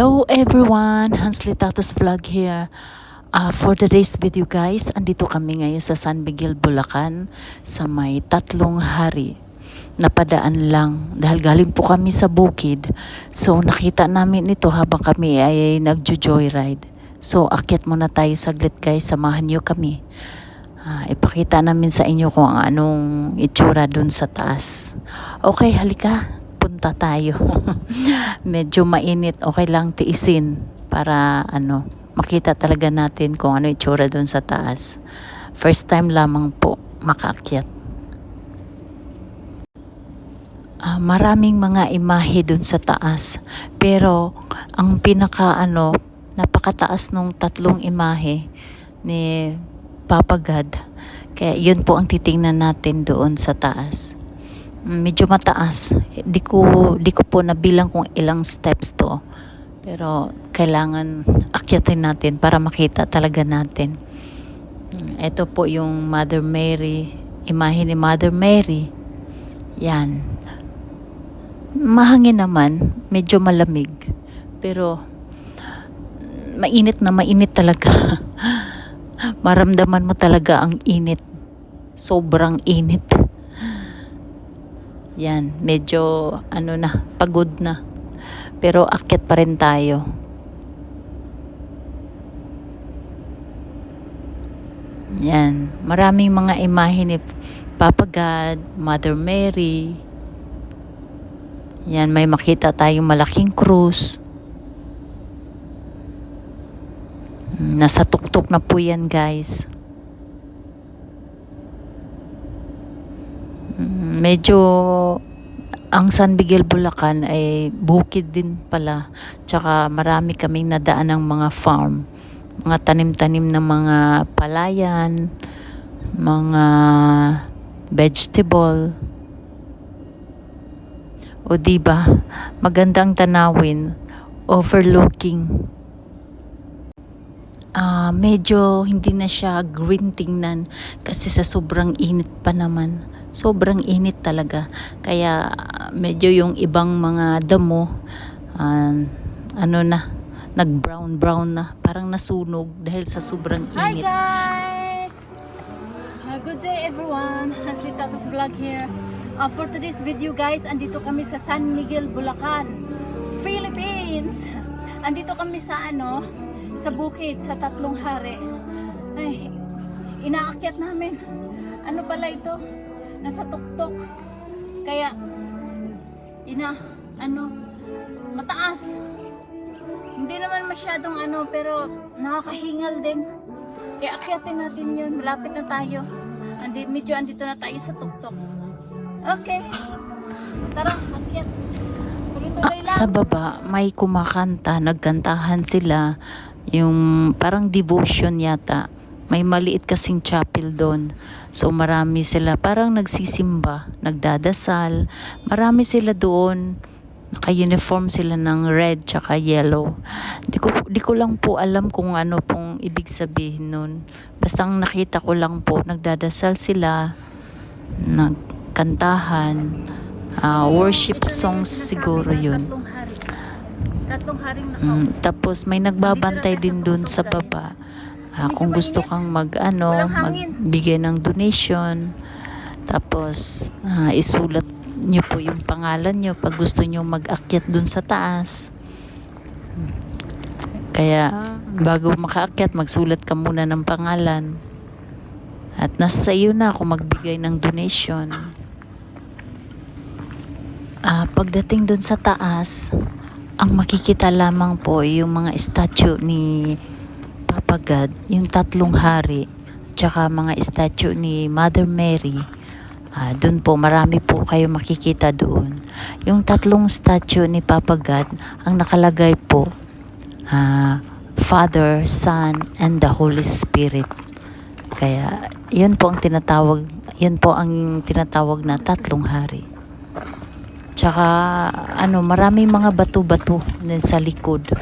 Hello everyone, Hansly Tatas Vlog here. For today's video guys, andito kami ngayon sa San Miguel, Bulacan sa may 3 hari. Napadaan lang dahil galing po kami sa bukid. So nakita namin ito habang kami ay nagjo-joyride. So akyat muna tayo saglit guys, samahan niyo kami. Ipakita namin sa inyo kung anong itsura dun sa taas. Okay, halika. Punta tayo. Medyo mainit, okay lang tiisin para makita talaga natin kung ano itsura doon sa taas. First time lamang po makaakyat. Maraming mga imahe doon sa taas. Pero ang napakataas nung 3 imahe ni Papa God. Kaya yun po ang titingnan natin doon sa taas. Medyo mataas. Di ko po nabilang kung ilang steps to. Pero kailangan akyatin natin para makita talaga natin. Ito po yung Mother Mary, imahe ni Mother Mary. Yan. Mahangin naman, medyo malamig. Pero mainit talaga. Maramdaman mo talaga ang init. Sobrang init. Yan, medyo pagod na. Pero akyat pa rin tayo. Yan, maraming mga imahe ni Papa God, Mother Mary. Yan, may makita tayong malaking krus. Nasa tuktok na po yan guys. Medyo ang San Miguel, Bulacan ay bukid din pala. Tsaka marami kaming nadaan ng mga farm. Mga tanim-tanim na mga palayan, mga vegetable. O diba, magandang tanawin, overlooking. Medyo hindi na siya green tingnan kasi sa sobrang init pa naman. Sobrang init talaga. Kaya medyo yung ibang mga damo nag-brown na, parang nasunog dahil sa sobrang init. Hi guys! Good day everyone. Hansly Tatas Vlog here. For today's video guys, andito kami sa San Miguel, Bulacan, Philippines. Andito kami sa sa bukid, sa 3 hari. Ay, inaakyat namin. Ano pala ito? Nasa tuktok. Kaya mataas. Hindi naman masyadong pero nakakahingal din. Kaya akyatin natin 'yun. Malapit na tayo. Medyo andito na tayo sa tuktok. Okay. Tara, akyat. Tuloy-tuloy lang. Sa baba may kumakanta, nagkantahan sila. Yung parang devotion yata. May maliit kasing chapel doon. So marami sila parang nagsisimba, nagdadasal. Marami sila doon. Naka-uniform sila ng red tsaka yellow. Di ko lang po alam kung ano pong ibig sabihin nun. Basta ang nakita ko lang po, nagdadasal sila, nagkantahan, worship songs siguro yun. 3 haring Tapos may nagbabantay din doon sa baba. Kung gusto kang magbigay ng donation, tapos isulat nyo po yung pangalan nyo pag gusto nyo mag-akyat dun sa taas. Kaya bago makaakyat, magsulat ka muna ng pangalan. At nasa iyo na kung magbigay ng donation. Pagdating dun sa taas, ang makikita lamang po yung mga statue ni Papa God, yung 3 hari, tsaka mga statue ni Mother Mary. Doon po, marami po kayo makikita doon. Yung 3 statue ni Papa God, ang nakalagay po, Father, Son, and the Holy Spirit. Kaya, yun po ang tinatawag na 3 hari. Tsaka, maraming mga bato-bato din sa likod.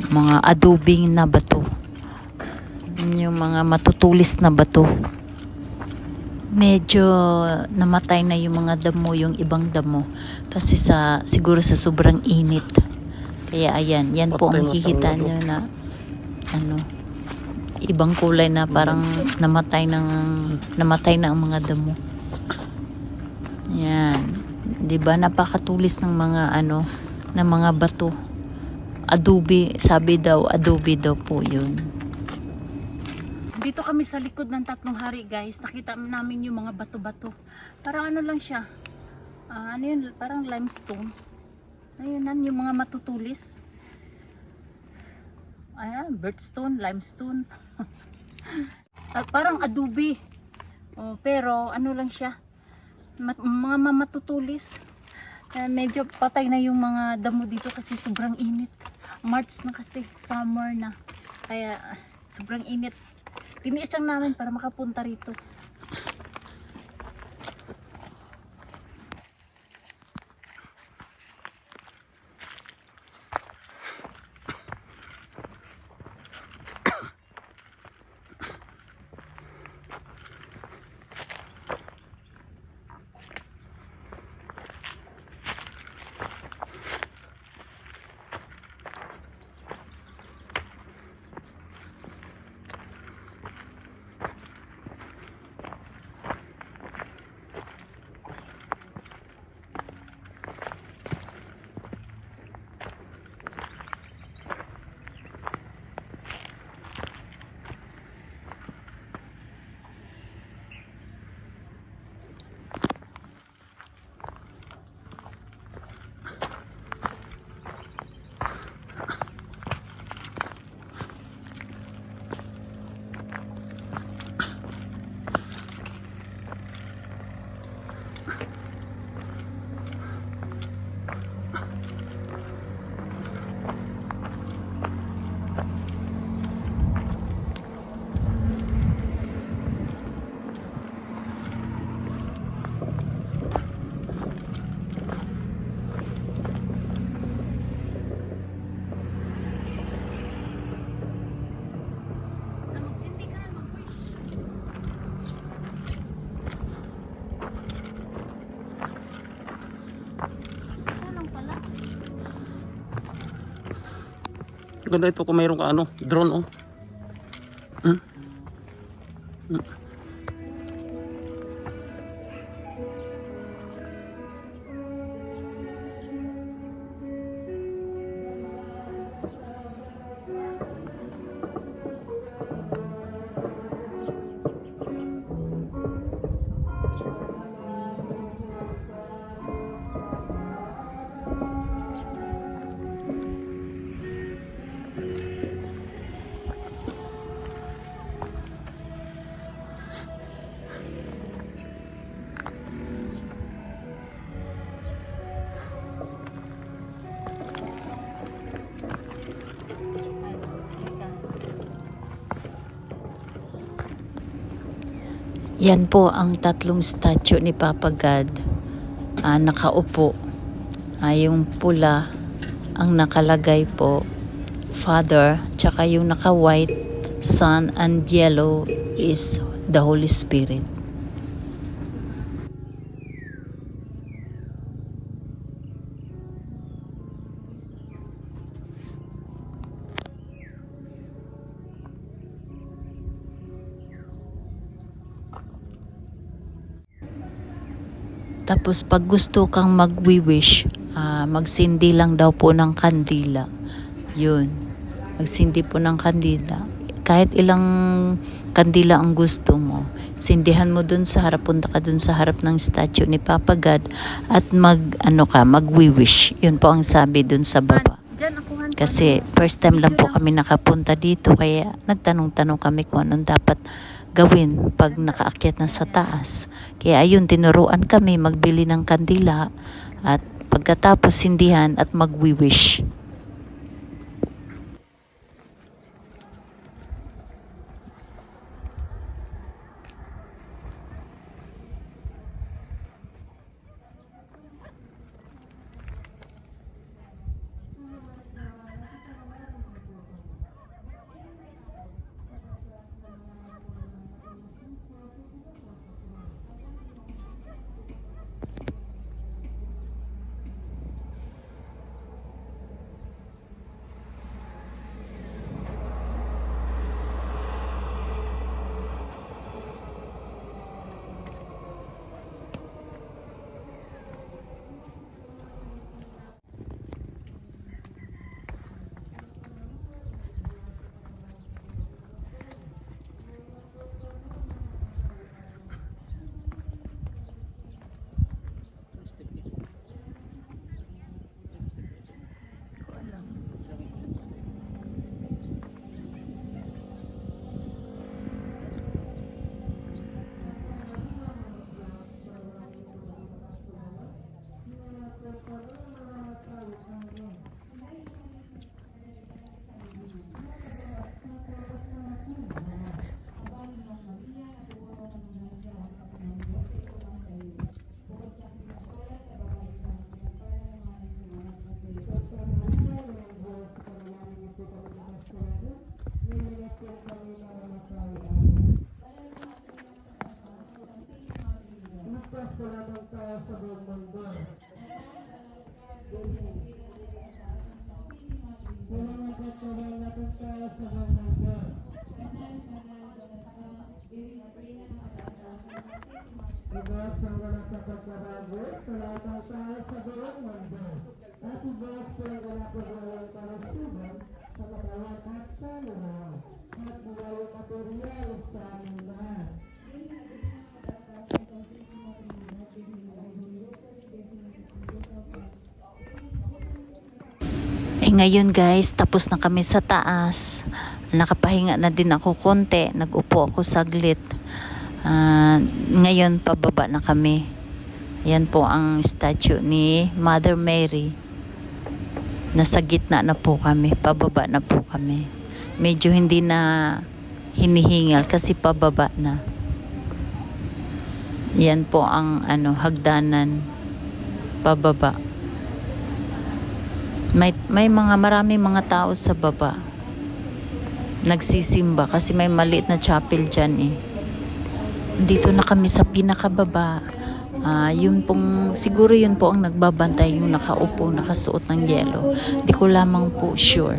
Mga adobing na bato. Yung mga matutulis na bato. Medyo namatay na yung mga damo, yung ibang damo. Kasi siguro sa sobrang init. Kaya ayan, yan po ang makikita nyo na ano, ibang kulay na parang namatay na ang mga damo. Yan. 'Di ba napakatulis ng mga ano, ng mga bato. Adobe, sabi daw, adobe daw po 'yun. Dito kami sa likod ng Tatlong Hari, guys. Nakita namin yung mga bato-bato. Parang ano lang siya. Ano yun? Parang limestone. Ayun, yung mga matutulis. Ayan, birthstone, limestone. Parang adobe. Pero ano lang siya. Mga matutulis. Medyo patay na yung mga damo dito kasi sobrang init. March na kasi, summer na. Kaya sobrang init. Tiniis lang namin para makapunta rito. Ganda ito kung mayroon ka ano, drone oh. Hmm? Hmm. Yan po ang tatlong statue ni Papa God. Nakaupo. Yung pula ang nakalagay po, Father, tsaka yung naka-white, Son, and yellow is the Holy Spirit. Tapos pag gusto kang mag-wish, magsindi lang daw po ng kandila. Yun. Magsindi po ng kandila. Kahit ilang kandila ang gusto mo. Sindihan mo dun sa harap, punta ka dun sa harap ng statue ni Papa God at mag-wish. Yun po ang sabi dun sa baba. Kasi first time lang po kami nakapunta dito, kaya nagtanong-tanong kami kung anong dapat gawin pag nakaakyat na sa taas. Kaya ayun, tinuruan kami magbili ng kandila at pagkatapos sindihan at mag-wish. Ibas ng walang kapagkabagos sa lahat ng tao sa buong mundo. At ibas po ang walang pagwalang kalusugan sa katawan at kaluluwa. At buwayong material sa aming lahat. Ngayon guys, tapos na kami sa taas. Nakapahinga na din ako konti. Nag-upo ako saglit. Ngayon pababa na kami. Yan po ang statue ni Mother Mary. Nasa gitna na po kami. Pababa na po kami. Medyo hindi na hinihingal kasi pababa na. Yan po ang hagdanan pababa. May marami mga tao sa baba. Nagsisimba kasi may maliit na chapel dyan eh. Dito na kami sa pinakababa. Siguro yun po ang nagbabantay, yung nakaupo, nakasuot ng yelo. Di ko lamang po sure.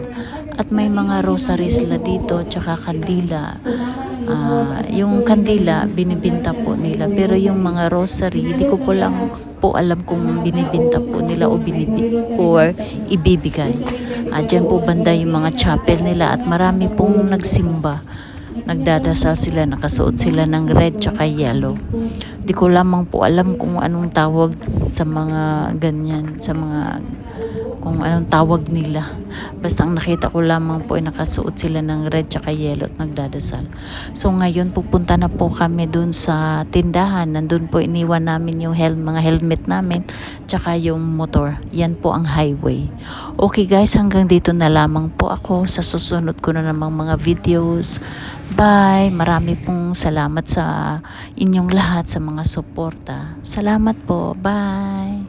At may mga rosary sila dito, tsaka kandila. Yung kandila, binibinta po nila. Pero yung mga rosary, di ko po lang po alam kung binibinta po nila o ibibigay. Diyan po banda yung mga chapel nila at marami pong nagsimba. Nagdadasal sila, nakasuot sila ng red tsaka yellow. Di ko lamang po alam kung anong tawag sa mga ganyan, kung anong tawag nila. Basta ang nakita ko lamang po ay nakasuot sila ng red tsaka yellow at nagdadasal. So ngayon pupunta na po kami dun sa tindahan. Nandun po iniwan namin yung mga helmet namin tsaka yung motor. Yan po ang highway. Okay guys, hanggang dito na lamang po ako. Sa susunod ko na namang mga videos. Bye! Marami pong salamat sa inyong lahat sa mga suporta. Salamat po. Bye!